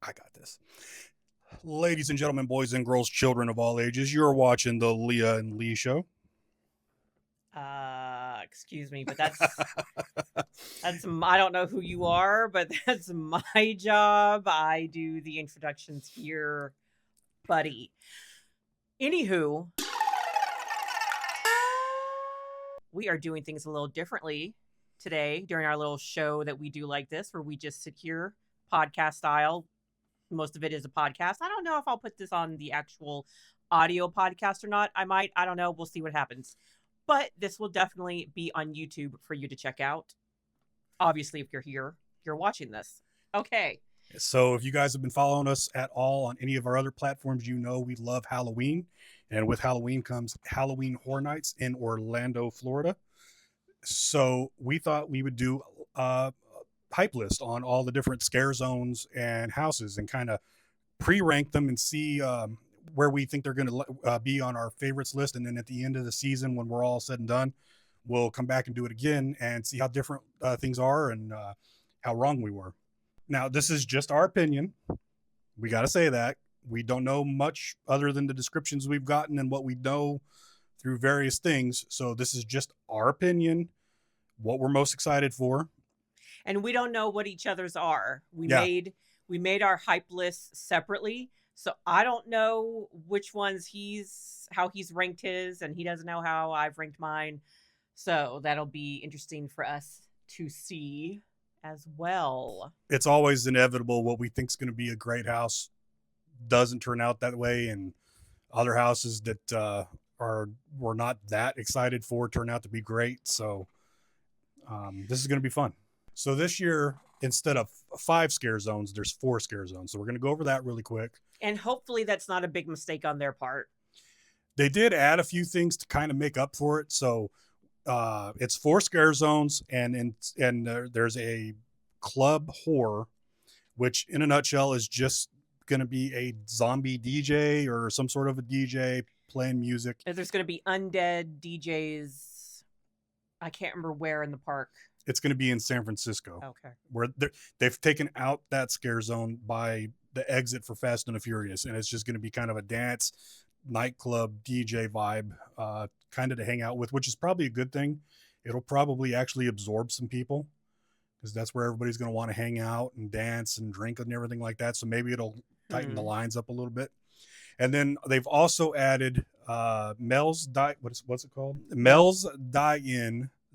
I got this. Ladies and gentlemen, boys and girls, children of all ages, you're watching the Leah and Lee Show. Excuse me, but I don't know who you are, but that's my job. I do the introductions here, buddy. Anywho, we are doing things a little differently today during our little show that we do like this, where we just sit here podcast style. Most of it is a podcast. I don't know if I'll put this on the actual audio podcast or not. I might. I don't know. We'll see what happens. But this will definitely be on YouTube for you to check out. Obviously, if you're here, you're watching this. Okay. So if you guys have been following us at all on any of our other platforms, you know we love Halloween. And with Halloween comes Halloween Horror Nights in Orlando, Florida. So we thought we would do a hype list on all the different scare zones and houses and kind of pre-rank them and see where we think they're going to be on our favorites list. And then at the end of the season, when we're all said and done, we'll come back and do it again and see how different things are and how wrong we were. Now, this is just our opinion. We got to say that. We don't know much other than the descriptions we've gotten and what we know through various things. So this is just our opinion, what we're most excited for. And we don't know what each other's are. We made our hype lists separately. So I don't know which ones how he's ranked his, and he doesn't know how I've ranked mine. So that'll be interesting for us to see as well. It's always inevitable what we think is going to be a great house doesn't turn out that way, and other houses that we're not that excited for turn out to be great. So this is going to be fun. So this year, instead of 5 scare zones, there's 4 scare zones. So we're going to go over that really quick. And hopefully that's not a big mistake on their part. They did add a few things to kind of make up for it. So it's 4 scare zones, and there's a club horror, which in a nutshell is just going to be a zombie DJ or some sort of a DJ playing music. And there's going to be undead DJs. I can't remember where in the park. It's going to be in San Francisco. Okay. Where they've taken out that scare zone by the exit for Fast and the Furious. And it's just going to be kind of a dance nightclub DJ vibe, kind of to hang out with, which is probably a good thing. It'll probably actually absorb some people because that's where everybody's going to want to hang out and dance and drink and everything like that. So maybe it'll tighten the lines up a little bit. And then they've also added Mel's Die-In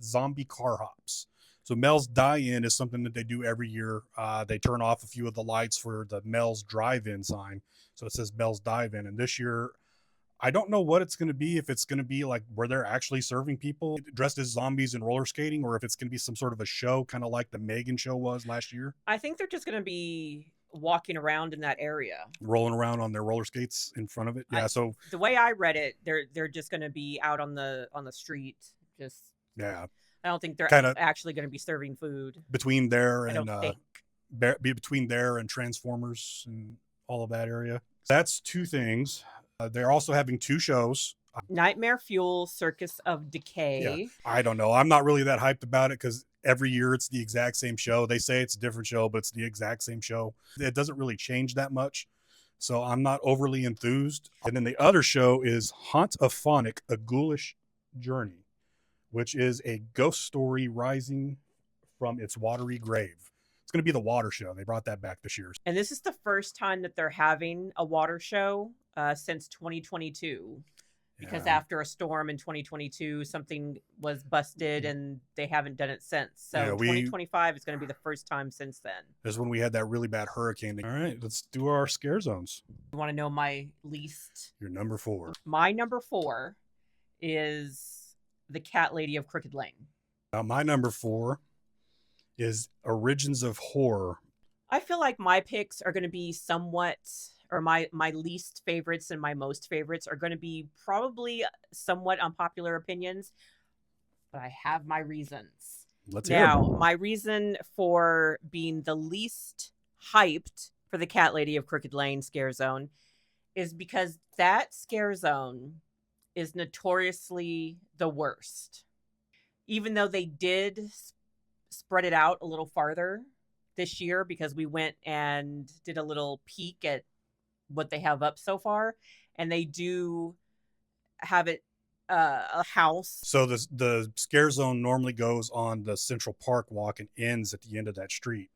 zombie car hops. So Mel's Die-In is something that they do every year. They turn off a few of the lights for the Mel's Drive-In sign. So it says Mel's Dive-In. And this year, I don't know what it's going to be. If it's going to be like where they're actually serving people dressed as zombies and roller skating, or if it's going to be some sort of a show, kind of like the Megan show was last year. I think they're just going to be walking around in that area, rolling around on their roller skates in front of it. Yeah. So the way I read it, they're just going to be out on the street. Yeah. I don't think they're actually going to be serving food between there and between there and Transformers and all of that area. That's 2 things. They're also having 2 shows. Nightmare Fuel, Circus of Decay. Yeah. I don't know. I'm not really that hyped about it because every year it's the exact same show. They say it's a different show, but it's the exact same show. It doesn't really change that much. So I'm not overly enthused. And then the other show is Haunt of Phonic, A Ghoulish Journey, which is a ghost story rising from its watery grave. It's going to be the water show. They brought that back this year. And this is the first time that they're having a water show since 2022. Because after a storm in 2022, something was busted and they haven't done it since. So 2025 is going to be the first time since then. That's when we had that really bad hurricane. All right, let's do our scare zones. You want to know my least? Your number 4. My number 4 is The Cat Lady of Crooked Lane. Now, my number 4 is Origins of Horror. I feel like my picks are going to be somewhat, or my least favorites and my most favorites are going to be probably somewhat unpopular opinions, but I have my reasons. Let's hear them. My reason for being the least hyped for the Cat Lady of Crooked Lane scare zone is because that scare zone is notoriously the worst. Even though they did spread it out a little farther this year because we went and did a little peek at what they have up so far, and they do have it a house. So the scare zone normally goes on the Central Park walk and ends at the end of that street.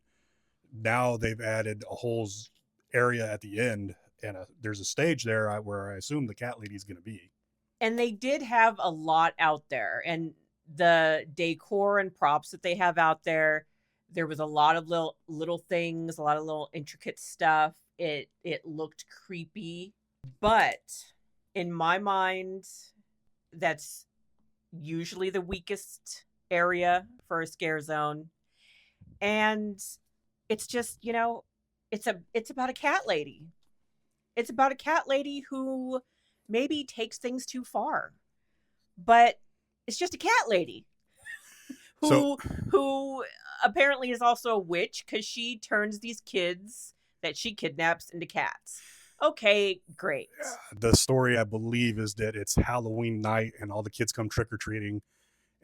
Now they've added a whole area at the end, and there's a stage there where I assume the cat lady's going to be. And they did have a lot out there, and the decor and props that they have out there, there was a lot of little things, a lot of little intricate stuff. It looked creepy, but in my mind, that's usually the weakest area for a scare zone. And it's just, it's about a cat lady. It's about a cat lady who maybe takes things too far, but it's just a cat lady who apparently is also a witch because she turns these kids that she kidnaps into cats. Okay, great. The story, I believe, is that it's Halloween night and all the kids come trick-or-treating,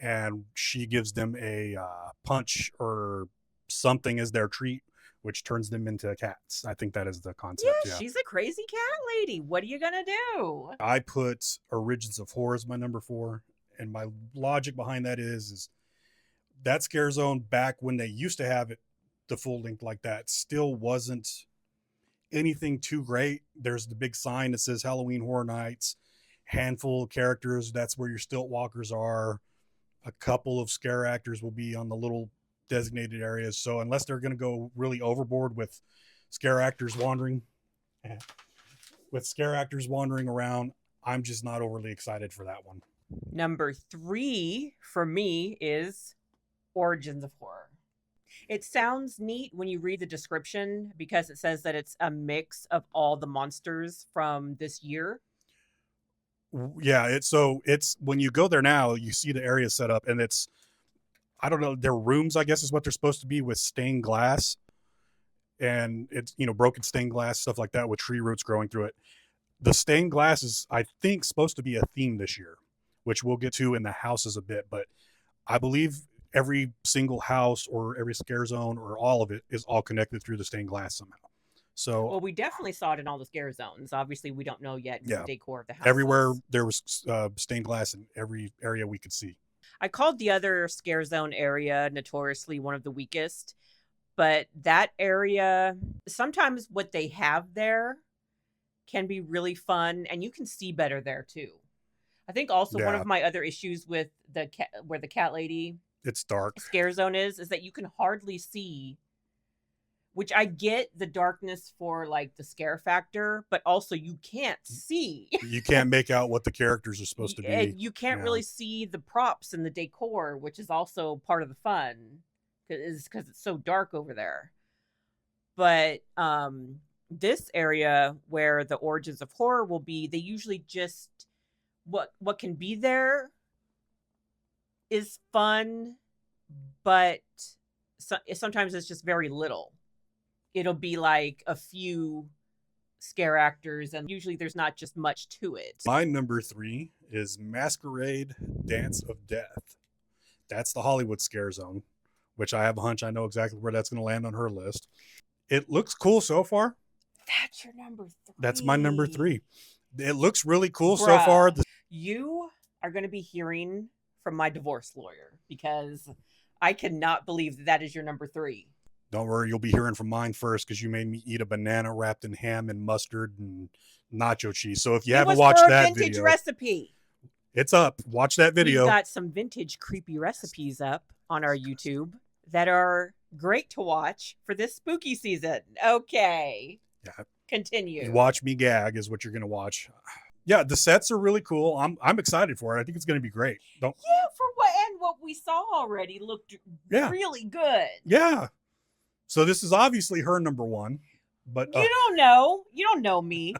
and she gives them a punch or something as their treat, which turns them into cats. I think that is the concept. Yeah, she's a crazy cat lady. What are you gonna do? I put Origins of Horror as my number 4, and my logic behind that is that scare zone back when they used to have it the full length like that still wasn't anything too great. There's the big sign that says Halloween Horror Nights, handful of characters. That's where your stilt walkers are. A couple of scare actors will be on the little designated areas. So unless they're going to go really overboard with scare actors wandering around, I'm just not overly excited for that one. Number 3 for me is Origins of Horror. It sounds neat when you read the description because it says that it's a mix of all the monsters from this year. Yeah, it's when you go there now, you see the area set up, and it's, I don't know, their rooms, I guess is what they're supposed to be, with stained glass, and it's, broken stained glass, stuff like that with tree roots growing through it. The stained glass is, I think, supposed to be a theme this year, which we'll get to in the houses a bit, but I believe every single house or every scare zone or all of it is all connected through the stained glass somehow. So, well, we definitely saw it in all the scare zones. Obviously, we don't know yet the decor of the house. Everywhere there was stained glass in every area we could see. I called the other scare zone area notoriously one of the weakest, but that area, sometimes what they have there can be really fun, and you can see better there too. I think also one of my other issues with where the cat lady, it's dark, scare zone is that you can hardly see, which I get the darkness for like the scare factor, but also you can't see. You can't make out what the characters are supposed to be. And you can't really see the props and the decor, which is also part of the fun because it's so dark over there. But this area where the Origins of Horror will be, they usually just what can be there is fun, but sometimes it's just very little. It'll be like a few scare actors, and usually there's not just much to it. My number 3 is Masquerade Dance of Death. That's the Hollywood scare zone, which I have a hunch I know exactly where that's going to land on her list. It looks cool so far. That's your number 3. That's my number 3. It looks really cool so far. You are going to be hearing from my divorce lawyer because I cannot believe that is your number 3. Don't worry, you'll be hearing from mine first because you made me eat a banana wrapped in ham and mustard and nacho cheese. So if you haven't watched that vintage video, recipe. It's up. Watch that video. We've got some vintage creepy recipes up on our YouTube that are great to watch for this spooky season. Okay. Yeah. Continue. You watch me gag is what you're going to watch. Yeah, the sets are really cool. I'm excited for it. I think it's going to be great. For what we saw already looked really good. Yeah. So this is obviously her number 1, but you don't know. You don't know me.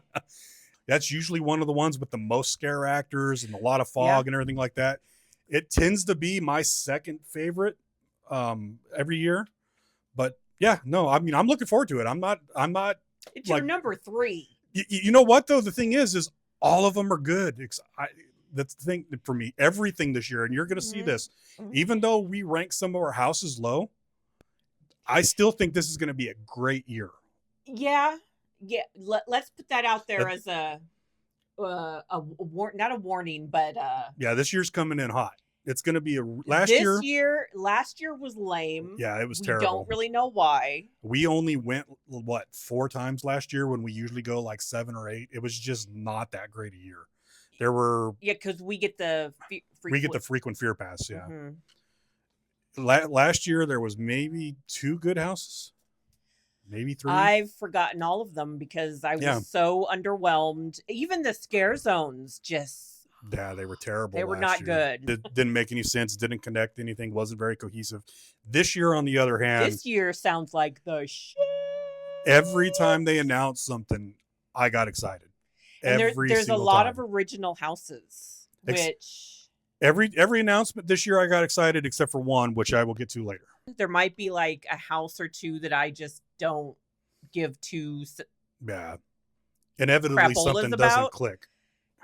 That's usually one of the ones with the most scare actors and a lot of fog and everything like that. It tends to be my second favorite every year. But yeah, no, I mean, I'm looking forward to it. I'm not. It's your number 3. You know what though? The thing is all of them are good. That's the thing for me. Everything this year, and you're going to see this, even though we rank some of our houses low, I still think this is going to be a great year. Yeah. Let's put that out there That- as a not a warning, but Yeah, this year's coming in hot. It's going to be last year was lame. Yeah, it was we terrible. don't really know why. We only went 4 times last year when we usually go like 7 or 8. It was just not that great a year. There were because we get the frequent fear pass. Yeah. Mm-hmm. Last year there was maybe 2 good houses, maybe 3. I've forgotten all of them because I was so underwhelmed. Even the scare zones just. Yeah, they were terrible. They were not good. It didn't make any sense. Didn't connect anything. Wasn't very cohesive. This year, on the other hand, this year sounds like the shit. Every time they announced something, I got excited. And there's a lot of original houses, which every announcement this year I got excited except for one, which I will get to later. There might be like a house or two that I just don't give to. Yeah, inevitably something doesn't click.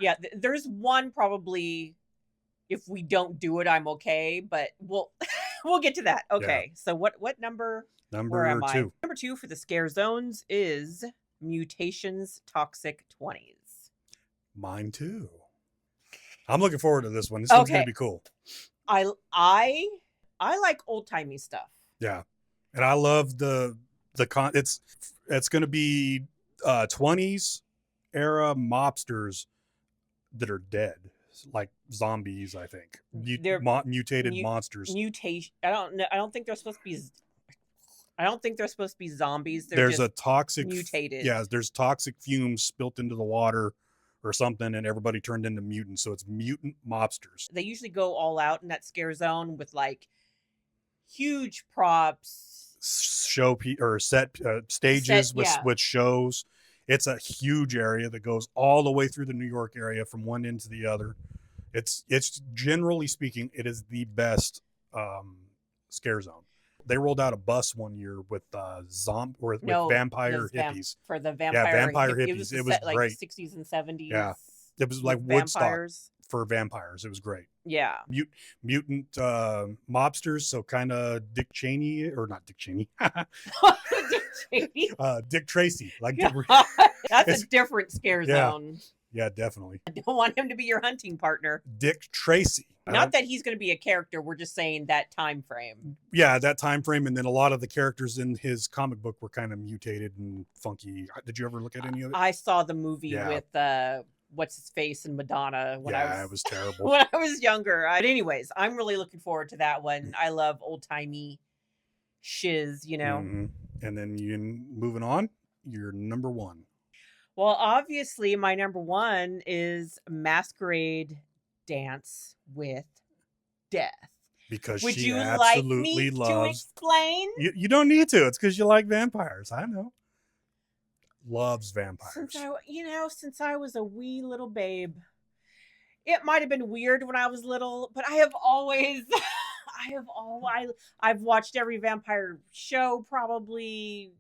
Yeah, there's one probably. If we don't do it, I'm okay, but we'll get to that. Okay, yeah. So what number? Number 2. Number 2 for the scare zones is Mutations Toxic 20s. Mine too. I'm looking forward to this one. This one's gonna be cool. I like old timey stuff. Yeah, and I love the it's gonna be 20s era mobsters that are dead, like zombies. I think they're mutated monsters. Mutation. I don't think they're supposed to be. I don't think they're supposed to be zombies. There's a toxic mutated. Yeah, there's toxic fumes spilt into the water or something, and everybody turned into mutants. So it's mutant mobsters. They usually go all out in that scare zone with like huge props, stages with shows. It's a huge area that goes all the way through the New York area from one end to the other. It's generally speaking, it is the best scare zone. They rolled out a bus one year with vampire hippies. For the vampire hippies. It was great. 60s and 70s. Yeah. It was like Woodstock for vampires. It was great. Yeah. Mutant mobsters, so kind of Dick Cheney, or not Dick Cheney. Dick Cheney? Dick Tracy. That's a different scare zone. Yeah, definitely. I don't want him to be your hunting partner. Dick Tracy. Not that he's going to be a character. We're just saying that time frame. Yeah, that time frame. And then a lot of the characters in his comic book were kind of mutated and funky. Did you ever look at any of it? I saw the movie with what's his face and Madonna when it was terrible. When I was younger. But anyways, I'm really looking forward to that one. I love old timey shiz, you know. Mm-hmm. And then moving on, your number 1. Well, obviously, my number 1 is Masquerade Dance with Death. Because would she you absolutely like me loves. To explain? You don't need to. It's because you like vampires. I know. Loves vampires. Since I was a wee little babe, it might have been weird when I was little, but I have always, I've watched every vampire show, probably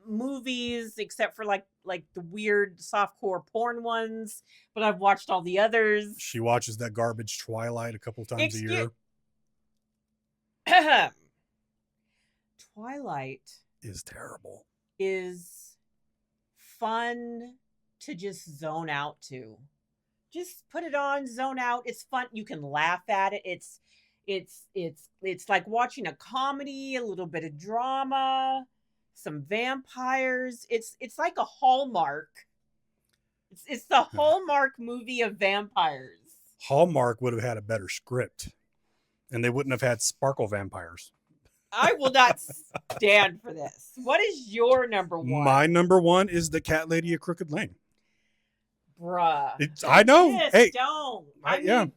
movies, except for like the weird softcore porn ones, but I've watched all the others. She watches that garbage Twilight a couple times a year. Twilight is terrible. Is fun to just zone out to. Just put it on, zone out. It's fun. You can laugh at it. It's like watching a comedy, a little bit of drama, some vampires. It's like a Hallmark. It's the Hallmark movie of vampires. Hallmark would have had a better script, and they wouldn't have had sparkle vampires. I will not stand for this. What is your number 1? My number 1 is the Cat Lady of Crooked Lane. Bruh. I know. Hey, don't. I mean,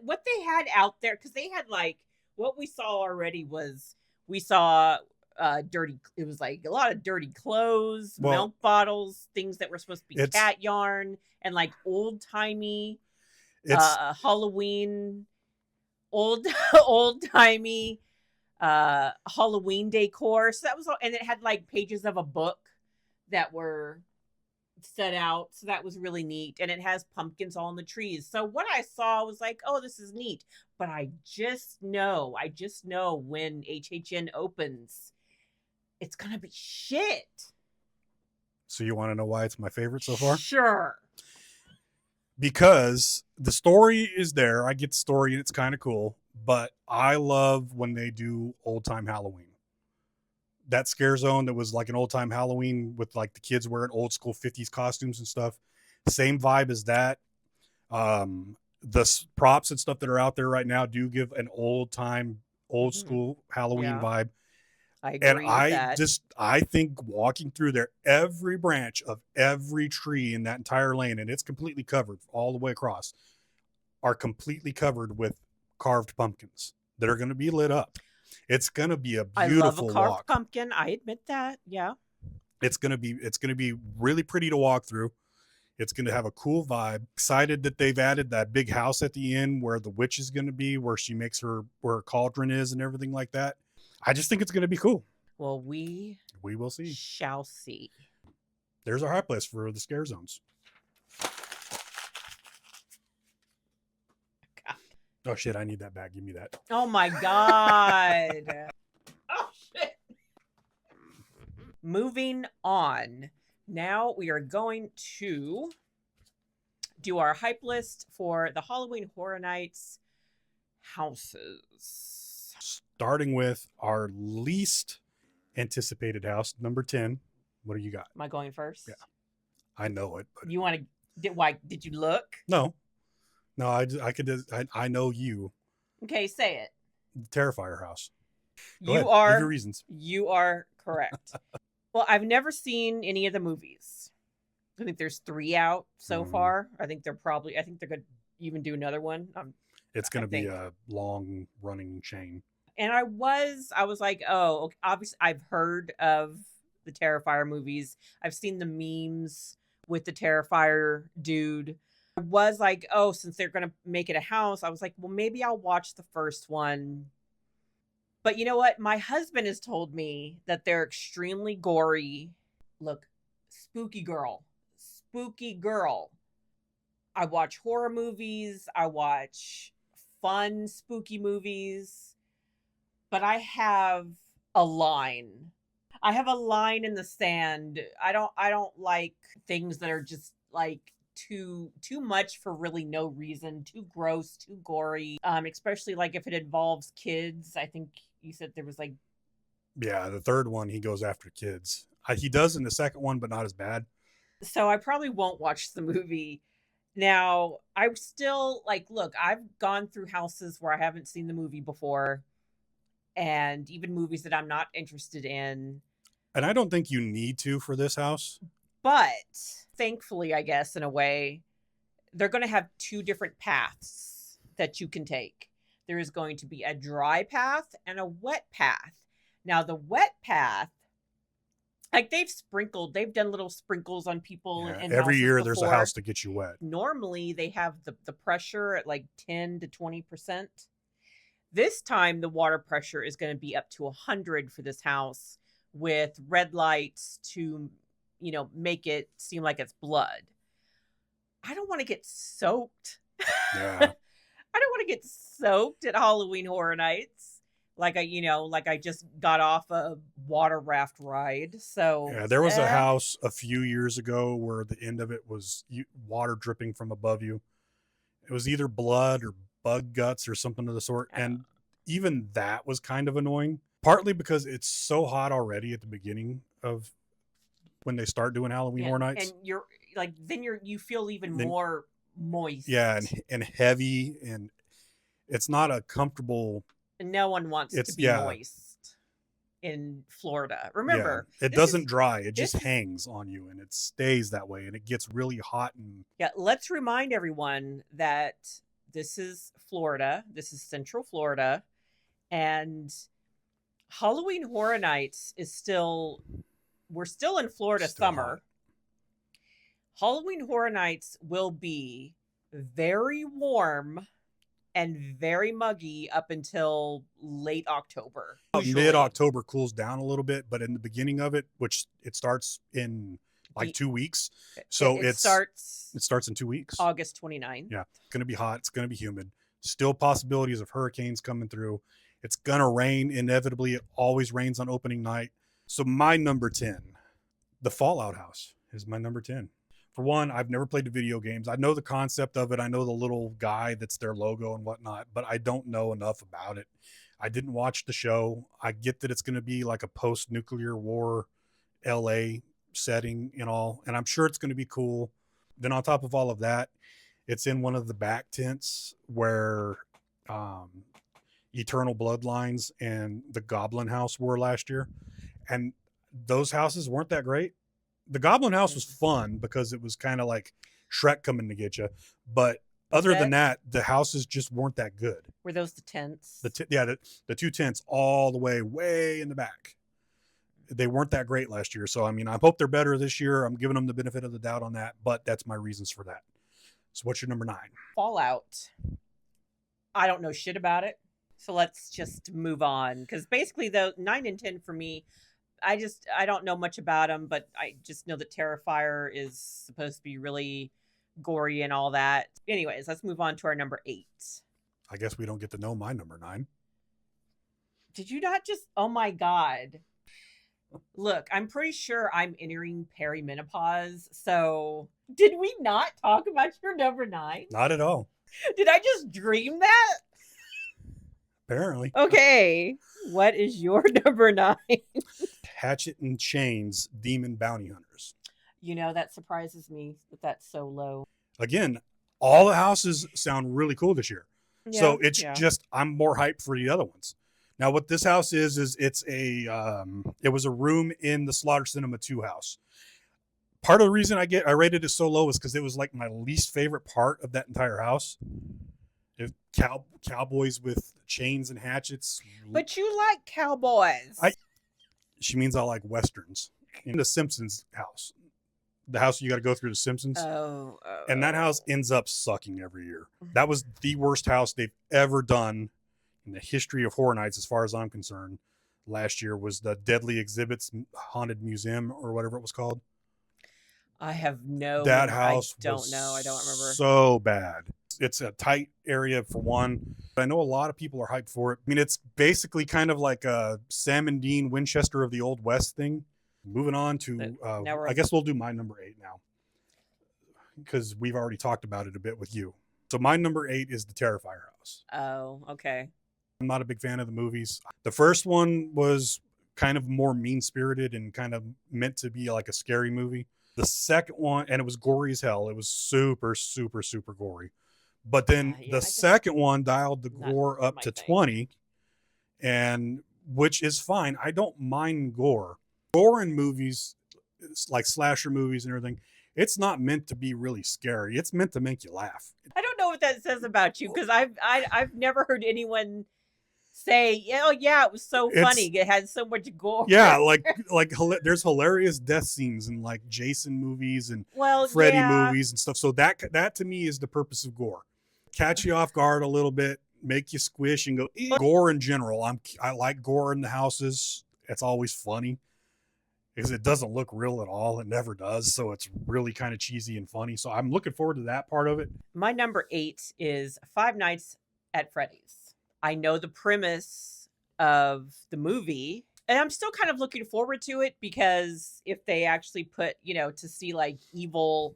what they had out there, because they had what we saw already was we saw dirty. It was like a lot of dirty clothes, milk bottles, things that were supposed to be cat yarn, and old timey Halloween, old timey Halloween decor. So that was all, and it had pages of a book that were set out. So that was really neat. And it has pumpkins all in the trees. So what I saw was like, oh, this is neat. But I just know when HHN opens, it's going to be shit. So you want to know why it's my favorite so far? Sure. Because the story is there. I get the story and it's kind of cool. But I love when they do old time Halloween. That scare zone that was like an old time Halloween with like the kids wearing old school 50s costumes and stuff. Same vibe as that. The props and stuff that are out there right now do give an old school Halloween vibe. I agree with that. I think walking through there, every branch of every tree in that entire lane, and it's completely covered all the way across, are completely covered with carved pumpkins that are going to be lit up. It's going to be a beautiful walk. I love a carved pumpkin. I admit that. Yeah. It's going to be really pretty to walk through. It's going to have a cool vibe. Excited that they've added that big house at the end where the witch is going to be, where she makes where her cauldron is and everything like that. I just think it's going to be cool. Well, we will see. Shall see. There's our hype list for the scare zones. God. Oh shit, I need that back. Give me that. Oh my God. Oh shit. Moving on. Now we are going to do our hype list for the Halloween Horror Nights houses. Starting with our least anticipated house, number 10. What do you got? Am I going first? Yeah. I know it. But... You want to... Why? Did you look? No, I know you. Okay, say it. The Terrifier house. Go ahead. Give your reasons. You are correct. Well, I've never seen any of the movies. I think there's 3 out so far. I think they're going to even do another one. It's going to be a long running chain. And I was like, oh, obviously I've heard of the Terrifier movies. I've seen the memes with the Terrifier dude. I was like, oh, since they're going to make it a house, I was like, well, maybe I'll watch the first one. But you know what? My husband has told me that they're extremely gory. Look, spooky girl. I watch horror movies. I watch fun, spooky movies. But I have a line. I have a line in the sand. I don't like things that are just like too much for really no reason, too gross, too gory. Especially like if it involves kids. I think you said there was like... Yeah, the third one he goes after kids. He does in the second one, but not as bad. So I probably won't watch the movie. Now, I'm still like, look, I've gone through houses where I haven't seen the movie before. And even movies that I'm not interested in. And I don't think you need to for this house. But thankfully, I guess, in a way, they're going to have 2 different paths that you can take. There is going to be a dry path and a wet path. Now, the wet path, like they've done little sprinkles on people. Yeah, every year there's a house to get you wet. Normally, they have the pressure at like 10 to 20%. This time, the water pressure is going to be up to 100 for this house with red lights to, make it seem like it's blood. I don't want to get soaked. Yeah. I don't want to get soaked at Halloween Horror Nights. Like I just got off a water raft ride. So yeah, there was a house a few years ago where the end of it was water dripping from above you. It was either blood or bug guts or something of the sort. And even that was kind of annoying, partly because it's so hot already at the beginning of when they start doing Halloween Horror Nights. And you're like, then you feel even more moist. Yeah. And heavy, and it's not a comfortable. No one wants to be moist in Florida. Remember, it doesn't dry. It just hangs on you and it stays that way. And it gets really hot. And let's remind everyone that this is Florida. This is Central Florida. And Halloween Horror Nights we're still in Florida summer. Hot. Halloween Horror Nights will be very warm and very muggy up until late October. Mid-October cools down a little bit, but in the beginning of it, which it starts in like 2 weeks. It, So it it starts in 2 weeks. August 29th. Yeah, it's going to be hot. It's going to be humid. Still possibilities of hurricanes coming through. It's going to rain inevitably. It always rains on opening night. So my number 10, the Fallout house is my number 10. For one, I've never played the video games. I know the concept of it. I know the little guy that's their logo and whatnot, but I don't know enough about it. I didn't watch the show. I get that it's going to be like a post-nuclear war LA setting and all, and I'm sure it's going to be cool. Then on top of all of that, it's in one of the back tents where Eternal Bloodlines and the Goblin House were last year. And those houses weren't that great. The Goblin House was fun because it was kind of like Shrek coming to get you. But other than that, the houses just weren't that good. Were those the tents? The 2 tents all the way in the back. They weren't that great last year. So, I mean, I hope they're better this year. I'm giving them the benefit of the doubt on that, but that's my reasons for that. So what's your number 9? Fallout. I don't know shit about it. So let's just move on. Because basically, the 9 and 10 for me, I don't know much about them, but I just know that Terrifier is supposed to be really gory and all that. Anyways, let's move on to our number 8. I guess we don't get to know my number 9. Did you not just... Oh my God. Look, I'm pretty sure I'm entering perimenopause. So did we not talk about your number 9? Not at all. Did I just dream that? Apparently. Okay. What is your number 9? Hatchet and Chains Demon Bounty Hunters. You know, that surprises me that that's so low. Again, all the houses sound really cool this year. Yeah, so it's just, I'm more hyped for the other ones. Now, what this house is it's it was a room in the Slaughter Cinema 2 house. Part of the reason I rated it so low is because it was like my least favorite part of that entire house. Cowboys with chains and hatchets. But you like cowboys. She means I like Westerns. In the Simpsons house. The house you got to go through the Simpsons. And that house ends up sucking every year. That was the worst house they've ever done in the history of Horror Nights, as far as I'm concerned. Last year was the Deadly Exhibits Haunted Museum or whatever it was called. I have no... That house I don't know. I don't remember. So bad. It's a tight area for one. I know a lot of people are hyped for it. I mean, it's basically kind of like a Sam and Dean Winchester of the Old West thing. Moving on to, I guess we'll do my number 8 now, because we've already talked about it a bit with you. So my number 8 is the Terrifier house. Oh, okay. I'm not a big fan of the movies. The first one was kind of more mean-spirited and kind of meant to be like a scary movie. The second one, and it was gory as hell. It was super, super, super gory. But then the second one dialed the gore up to 20, and which is fine. I don't mind gore. Gore in movies, like slasher movies and everything, it's not meant to be really scary. It's meant to make you laugh. I don't know what that says about you, because I've never heard anyone say, "Oh yeah, it was so funny. It had so much gore." Yeah, like there's hilarious death scenes in like Jason movies and Freddy movies and stuff. So that to me is the purpose of gore. Catch you off guard a little bit, make you squish and go. Gore in general, I like gore in the houses. It's always funny because it doesn't look real at all. It never does. So it's really kind of cheesy and funny. So I'm looking forward to that part of it. My number 8 is Five Nights at Freddy's. I know the premise of the movie, and I'm still kind of looking forward to it, because if they actually put, to see like evil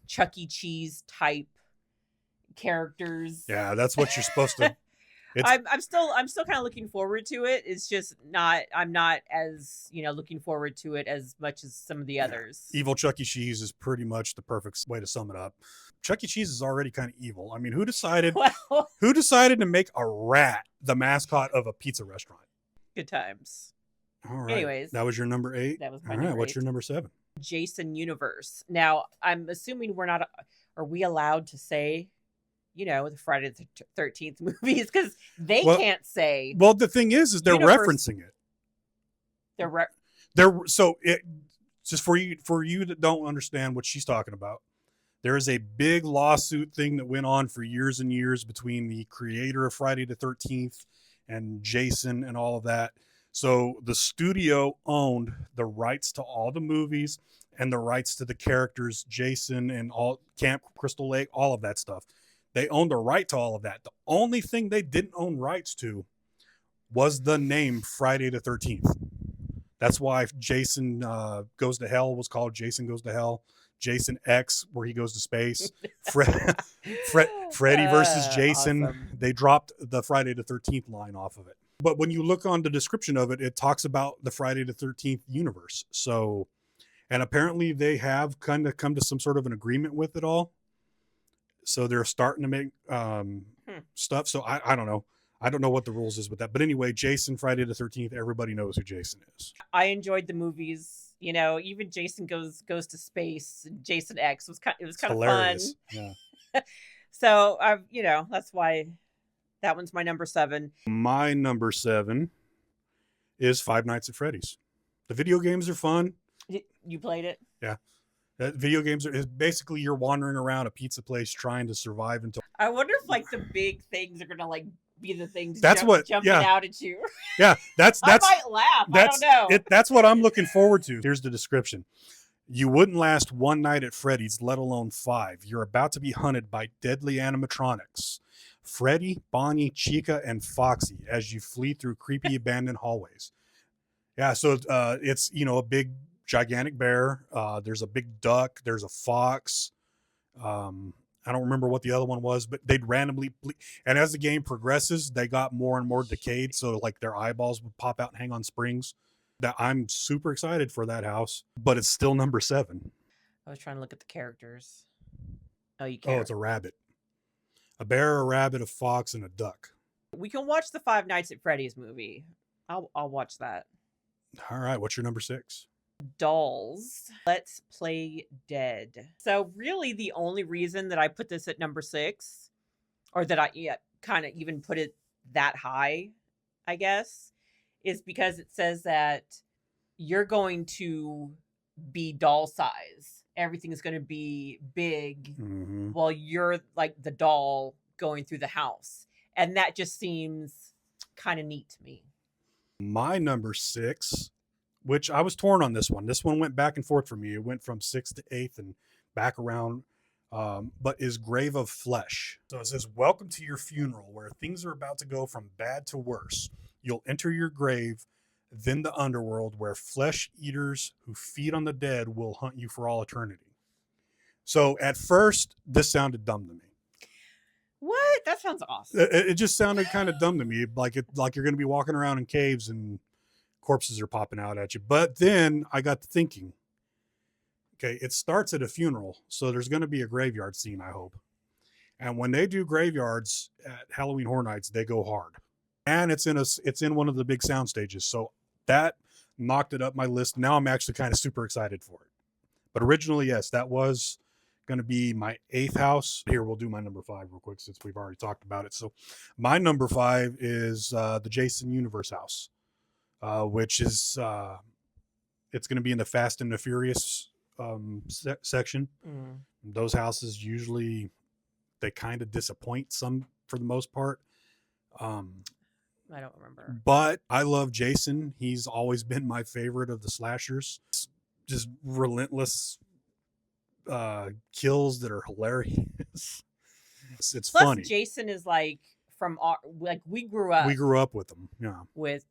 Chuck E. Cheese type characters. Yeah, that's what you're supposed to. I'm still kind of looking forward to it. It's just I'm not as, looking forward to it as much as some of the others. Evil Chuck E. Cheese is pretty much the perfect way to sum it up. Chuck E. Cheese is already kind of evil. I mean, who decided to make a rat the mascot of a pizza restaurant? Good times. All right. Anyways, that was your number 8. That was my number 8. All right, what's your number 7? Jason Universe. Now, I'm assuming are we allowed to say, the Friday the 13th movies, because they can't say. Well, the thing is they're referencing it. Just for you that don't understand what she's talking about. There is a big lawsuit thing that went on for years and years between the creator of Friday the 13th and Jason and all of that. So the studio owned the rights to all the movies and the rights to the characters, Jason and all Camp Crystal Lake, all of that stuff. They owned the right to all of that. The only thing they didn't own rights to was the name Friday the 13th. That's why Jason Goes to Hell was called Jason Goes to Hell. Jason X, where he goes to space. Freddy versus Jason. Awesome. They dropped the Friday the 13th line off of it. But when you look on the description of it, it talks about the Friday the 13th universe. So, and apparently they have kind of come to some sort of an agreement with it all. So they're starting to make stuff. So I don't know. I don't know what the rules is with that. But anyway, Jason, Friday the 13th, everybody knows who Jason is. I enjoyed the movies. You know, even Jason goes to space. Jason X was kind of Hilarious. fun. Yeah. So you know, that's why that one's my number 7. My number 7 is Five Nights at Freddy's. The video games are fun. You played it? Yeah. Video games are basically you're wandering around a pizza place trying to survive until. I wonder if like the big things are gonna like be the things jumping yeah. out at you. Yeah, that's I might laugh. I don't know. That's what I'm looking forward to. Here's the description. You wouldn't last one night at Freddy's, let alone 5. You're about to be hunted by deadly animatronics. Freddy, Bonnie, Chica, and Foxy as you flee through creepy abandoned hallways. Yeah, so it's, you know, a big gigantic bear. There's a big duck. There's a fox. I don't remember what the other one was, but they'd randomly, and as the game progresses, they got more and more decayed. So like their eyeballs would pop out and hang on springs. That I'm super excited for that house, but it's still number 7. I was trying to look at the characters. Oh, you can't. Oh, it's a rabbit, a bear, a rabbit, a fox, and a duck. We can watch the Five Nights at Freddy's movie. I'll watch that. All right, what's your number 6? Dolls. Let's Play Dead. So really the only reason that I put this at number 6, or that I kind of even put it that high, I guess, is because it says that you're going to be doll size. Everything is going to be big while you're like the doll going through the house. And that just seems kind of neat to me. My number 6, which I was torn on this one. This one went back and forth for me. It went from 6th to 8th and back around, but is Grave of Flesh. So it says, welcome to your funeral where things are about to go from bad to worse. You'll enter your grave, then the underworld where flesh eaters who feed on the dead will hunt you for all eternity. So at first, this sounded dumb to me. What? That sounds awesome. It just sounded kind of dumb to me. Like you're going to be walking around in caves and corpses are popping out at you. But then I got to thinking, okay, it starts at a funeral, so there's going to be a graveyard scene, I hope. And when they do graveyards at Halloween Horror Nights, they go hard. And it's in one of the big sound stages. So that knocked it up my list. Now I'm actually kind of super excited for it. But originally, yes, that was going to be my 8th house. Here, we'll do my number 5 real quick since we've already talked about it. So my number 5 is the Jason Universe house. Which is it's going to be in the Fast and the Furious section. Those houses usually they kind of disappoint some for the most part. I don't remember. But I love Jason. He's always been my favorite of the slashers. Just relentless kills that are hilarious. It's Plus, funny. Jason is like from our, like we grew up with him. Yeah. With,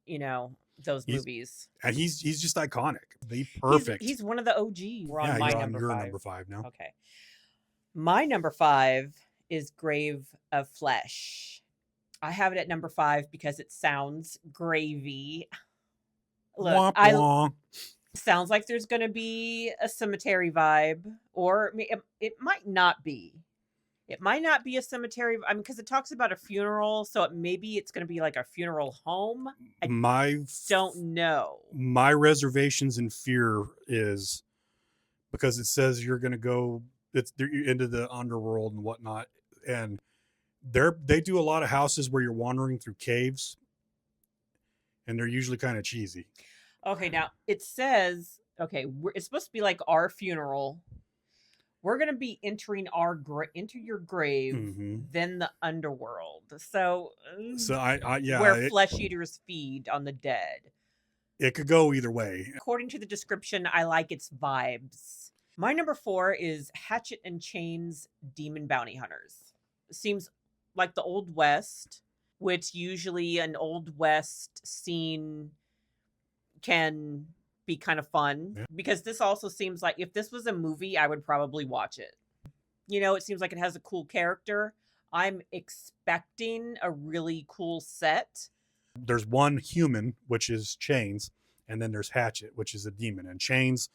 you know, those movies. And he's just iconic. The perfect. He's one of the OGs. We're on number 5 now. Okay. My number 5 is Grave of Flesh. I have it at number 5 because it sounds gravy. Look, sounds like there's going to be a cemetery vibe, or it might not be. It might not be a cemetery. I mean, because it talks about a funeral, so maybe it's going to be like a funeral home. I don't know. My reservations and fear is because it says you're going to go into the underworld and whatnot, and they do a lot of houses where you're wandering through caves, and they're usually kind of cheesy. Okay, now it says, it's supposed to be like our funeral. We're going to be entering into your grave, then the underworld. So I where flesh eaters feed on the dead. It could go either way. According to the description, I like its vibes. My number 4 is Hatchet and Chains Demon Bounty Hunters. Seems like the Old West, which usually an Old West scene can be kind of fun. Yeah. Because this also seems like if this was a movie, I would probably watch it. You know, it seems like it has a cool character. I'm expecting a really cool set. There's one human, which is Chains, and then there's Hatchet, which is a demon. And Chains,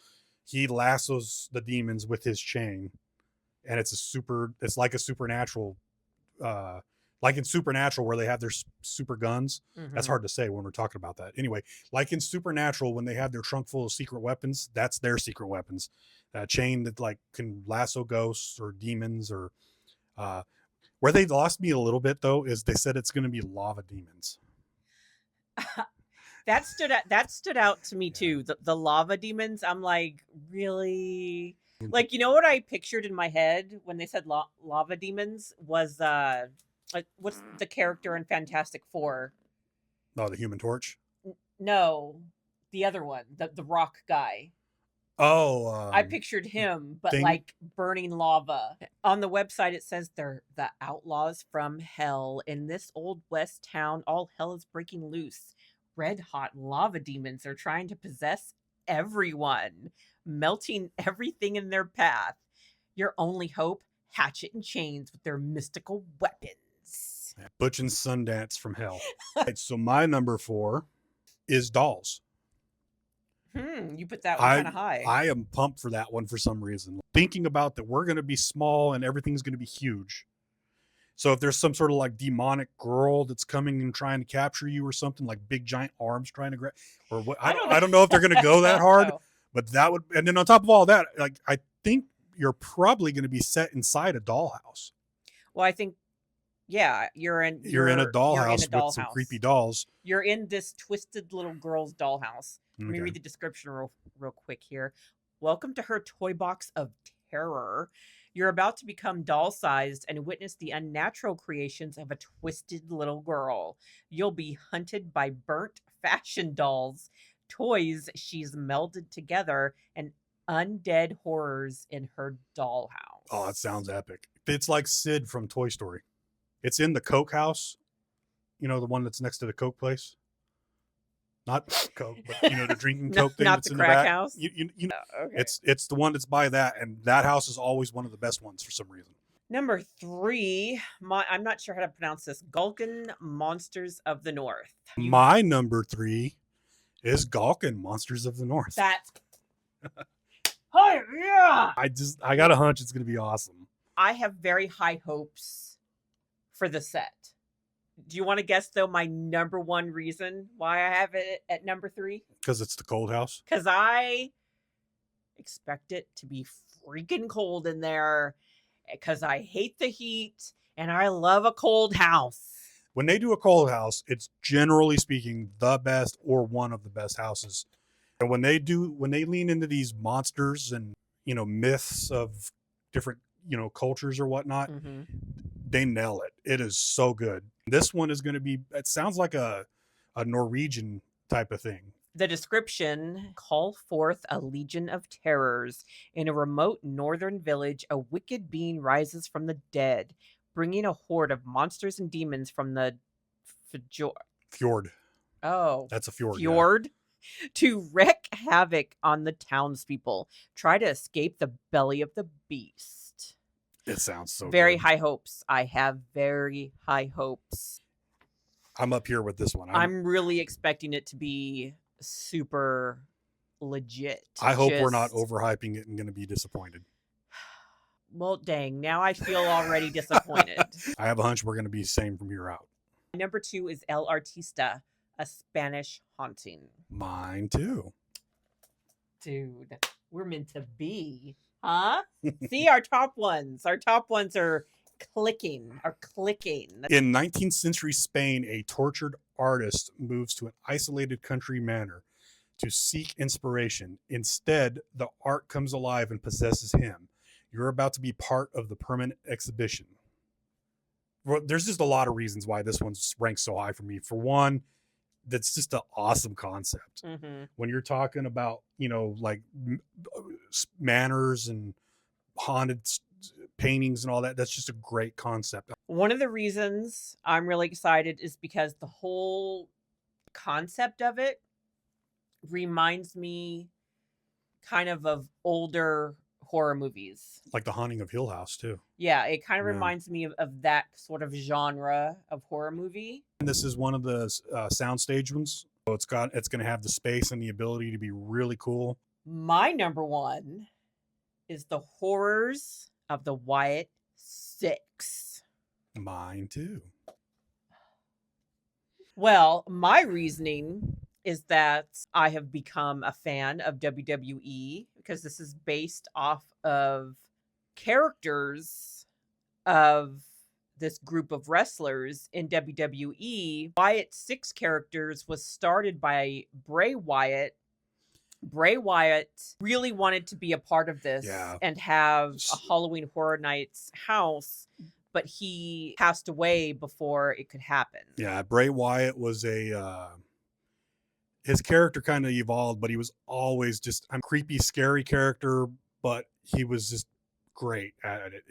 he lassos the demons with his chain, and it's like a supernatural, like in Supernatural where they have their super guns. That's hard to say when we're talking about that. Anyway, like in Supernatural when they have their trunk full of secret weapons, that's their secret weapons. That chain that like can lasso ghosts or demons or where they lost me a little bit though is they said it's going to be lava demons. That stood out to me too. The lava demons. I'm like, really? Like, you know what I pictured in my head when they said lava demons was like what's the character in Fantastic Four? Oh, the Human Torch? No, the other one, the rock guy. Oh, I pictured him, but thing? like burning lava. On the website, it says they're the outlaws from hell. In this old west town, all hell is breaking loose. Red hot lava demons are trying to possess everyone, melting everything in their path. Your only hope, Hatchet and Chains with their mystical weapons. Butch and Sundance from hell. Right, so my number 4 is Dolls. You put that one kind of high. I am pumped for that one for some reason. Thinking about that we're going to be small and everything's going to be huge. So if there's some sort of like demonic girl that's coming and trying to capture you or something, like big giant arms trying to grab, or what? I don't know if they're going to go that hard, but that would. And then on top of all that, like I think you're probably going to be set inside a dollhouse. Well, I think, yeah, you're in a dollhouse with some creepy dolls. You're in this twisted little girl's dollhouse. Let me Okay. read the description real quick here. Welcome to her toy box of terror. You're about to become doll-sized and witness the unnatural creations of a twisted little girl. You'll be hunted by burnt fashion dolls, toys she's melded together, and undead horrors in her dollhouse. Oh, that sounds epic. It's like Sid from Toy Story. It's in the Coke house. You know, the one that's next to the Coke place? Not Coke, but you know, the drinking Coke thing not that's the in crack the back. house. You know, Okay. it's the one that's by that, and that house is always one of the best ones for some reason. Number 3, I'm not sure how to pronounce this. Gulkin Monsters of the North. My number 3 is Gawkin Monsters of the North. That's oh yeah. I got a hunch it's gonna be awesome. I have very high hopes for the set. Do you want to guess though my number 1 reason why I have it at number 3? Because it's the cold house. Because I expect it to be freaking cold in there. Because I hate the heat and I love a cold house. When they do a cold house, it's generally speaking the best or one of the best houses. And when they lean into these monsters and, you know, myths of different, you know, cultures or whatnot, they nail it. It is so good. This one is going to be, it sounds like a Norwegian type of thing. The description, call forth a legion of terrors. In a remote northern village, a wicked being rises from the dead, bringing a horde of monsters and demons from the Fjord. Oh. That's a fjord. Fjord. Yeah. To wreak havoc on the townspeople. Try to escape the belly of the beast. It sounds so very good. High hopes. I have very high hopes. I'm up here with this one. I'm really expecting it to be super legit. I hope we're not overhyping it and going to be disappointed. Well, dang. Now I feel already disappointed. I have a hunch we're going to be same from here out. Number 2 is El Artista, a Spanish haunting. Mine too. Dude, we're meant to be. Huh? See, our top ones. Our top ones are clicking. In 19th century Spain, a tortured artist moves to an isolated country manor to seek inspiration. Instead, the art comes alive and possesses him. You're about to be part of the permanent exhibition. Well, there's just a lot of reasons why this one's ranked so high for me. For one, that's just an awesome concept. Mm-hmm. When you're talking about, like manners and haunted paintings and all that, that's just a great concept. One of the reasons I'm really excited is because the whole concept of it reminds me kind of older horror movies. Like The Haunting of Hill House too. Yeah, it kind of Yeah. reminds me of that sort of genre of horror movie. And this is one of the soundstage ones. So it's going to have the space and the ability to be really cool. My number one is The Horrors of the Wyatt Six. Mine too. Well, my reasoning is that I have become a fan of WWE because this is based off of characters of this group of wrestlers in WWE. Wyatt Six characters was started by Bray Wyatt. Bray Wyatt really wanted to be a part of this and have a Halloween Horror Nights house, but he passed away before it could happen. Yeah, Bray Wyatt was his character kind of evolved, but he was always just a creepy, scary character, but he was just great at it.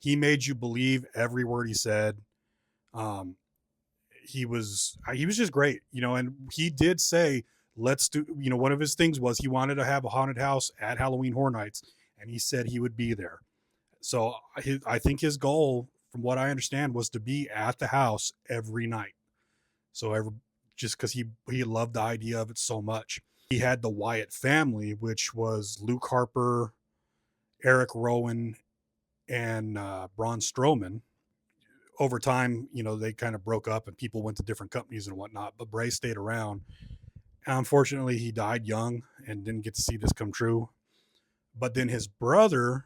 He made you believe every word he said. He was just great, and he did say, let's do, one of his things was he wanted to have a haunted house at Halloween Horror Nights, and he said he would be there. So I think his goal, from what I understand, was to be at the house every night. So just because he loved the idea of it so much. He had the Wyatt family, which was Luke Harper, Eric Rowan, and Braun Strowman. Over time, they kind of broke up and people went to different companies and whatnot, but Bray stayed around. Unfortunately, he died young and didn't get to see this come true. But then his brother,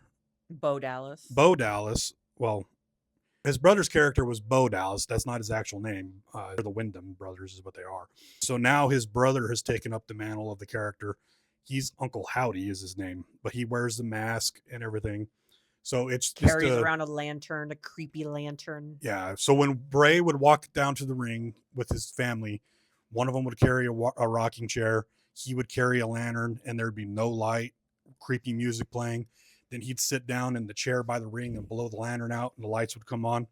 Bo Dallas. Well, his brother's character was Bo Dallas. That's not his actual name. They're the Wyndham brothers is what they are. So now his brother has taken up the mantle of the character. He's Uncle Howdy is his name, but he wears the mask and everything. So it's carries around a lantern, a creepy lantern. Yeah. So when Bray would walk down to the ring with his family, one of them would carry a rocking chair. He would carry a lantern, and there'd be no light, creepy music playing. Then he'd sit down in the chair by the ring and blow the lantern out, and the lights would come on.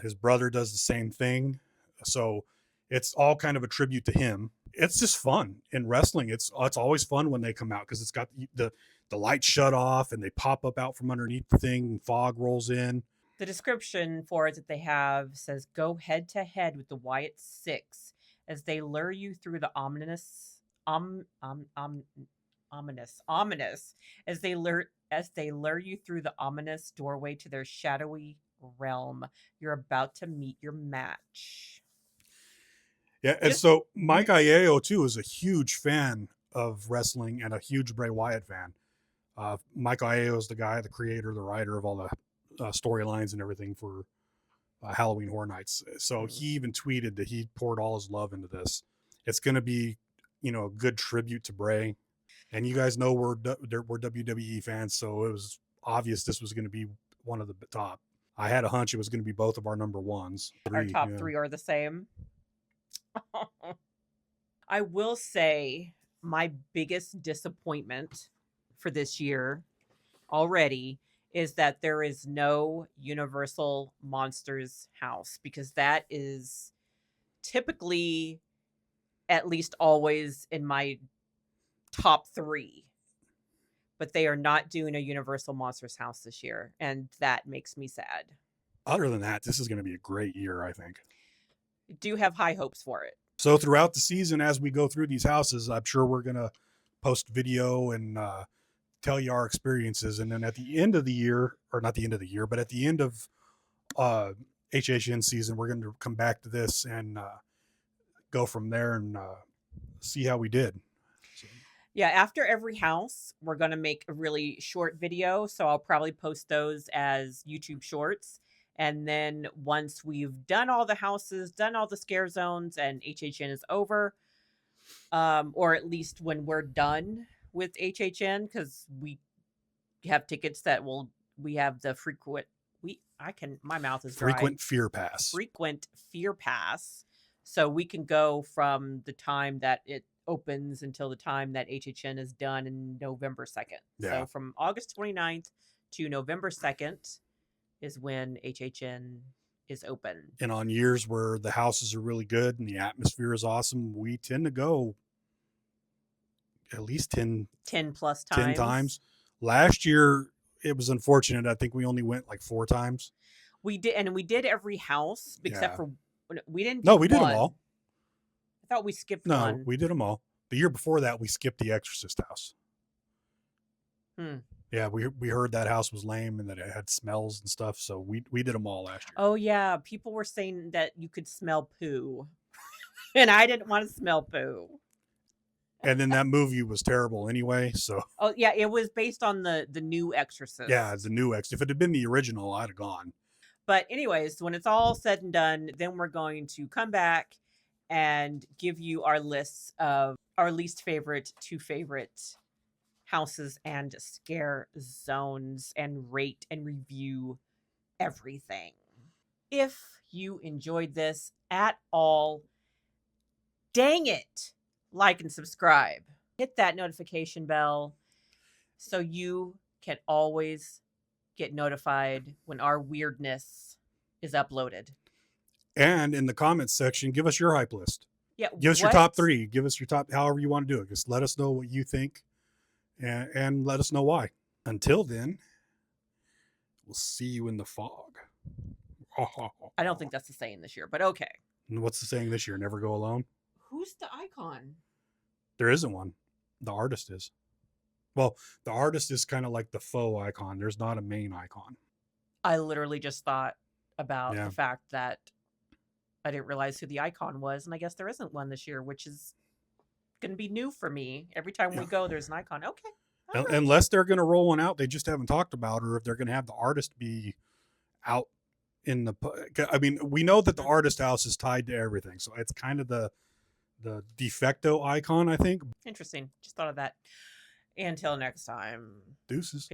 His brother does the same thing. So it's all kind of a tribute to him. It's just fun in wrestling. It's always fun when they come out because it's got the lights shut off and they pop up out from underneath the thing and fog rolls in. The description for it that they have says, go head to head with the Wyatt Six as they lure you through the ominous as they lure you through the ominous doorway to their shadowy realm. You're about to meet your match. Yeah, and so Mike Aiello too is a huge fan of wrestling and a huge Bray Wyatt fan. Mike Aiello is the creator, the writer of all the storylines and everything for Halloween Horror Nights. So he even tweeted that he poured all his love into this. It's going to be, a good tribute to Bray. And you guys know we're WWE fans, so it was obvious this was going to be one of the top. I had a hunch it was going to be both of our number ones. Our top three are the same. I will say my biggest disappointment for this year already is that there is no Universal Monsters house, because that is typically at least always in my top three. But they are not doing a Universal Monsters house this year, and that makes me sad. Other than that, this is going to be a great year, I think. I do have high hopes for it. So throughout the season, as we go through these houses, I'm sure we're going to post video and tell you our experiences. And then at the end of the year, or not the end of the year, but at the end of HHN season, we're going to come back to this and go from there and see how we did. So. Yeah, after every house, we're going to make a really short video. So I'll probably post those as YouTube shorts. And then once we've done all the houses, done all the scare zones, and HHN is over, or at least when we're done with HHN, because we have tickets that we have the my mouth is dry. Frequent Fear Pass. Frequent Fear Pass So we can go from the time that it opens until the time that HHN is done in November 2nd. Yeah. So from August 29th to November 2nd is when HHN is open. And on years where the houses are really good and the atmosphere is awesome, we tend to go at least 10 plus 10 times. times. Last year, it was unfortunate. I think we only went like 4 times. We did every house except Yeah. for we didn't. No, do we did them one. all. I thought we skipped No, one. we did them all. The year before that, we skipped the Exorcist house. Yeah, we heard that house was lame and that it had smells and stuff, so we did them all last year. Oh yeah, people were saying that you could smell poo, and I didn't want to smell poo. And then that movie was terrible anyway, so. Oh yeah, it was based on the new Exorcist. Yeah, the new If it had been the original, I'd have gone. But anyways, when it's all said and done, then we're going to come back and give you our lists of our least favorite to favorite houses and scare zones and rate and review everything. If you enjoyed this at all, dang it, like and subscribe. Hit that notification bell so you can always get notified when our weirdness is uploaded. And in the comments section, give us your hype list. Yeah, give us your top 3. Give us your top, however you want to do it. Just let us know what you think and let us know why. Until then, we'll see you in the fog. I don't think that's the saying this year, but okay. And what's the saying this year? Never go alone? Who's the icon? There isn't one. The artist is. Well, the artist is kind of like the faux icon. There's not a main icon. I literally just thought about the fact that I didn't realize who the icon was, and I guess there isn't one this year, which is going to be new for me. Every time we go, there's an icon. Okay. Right. Unless they're going to roll one out, they just haven't talked about, or if they're going to have the artist be out in the. I mean, we know that the artist house is tied to everything, so it's kind of the de facto icon, I think. Interesting. Just thought of that. Until next time. Deuces.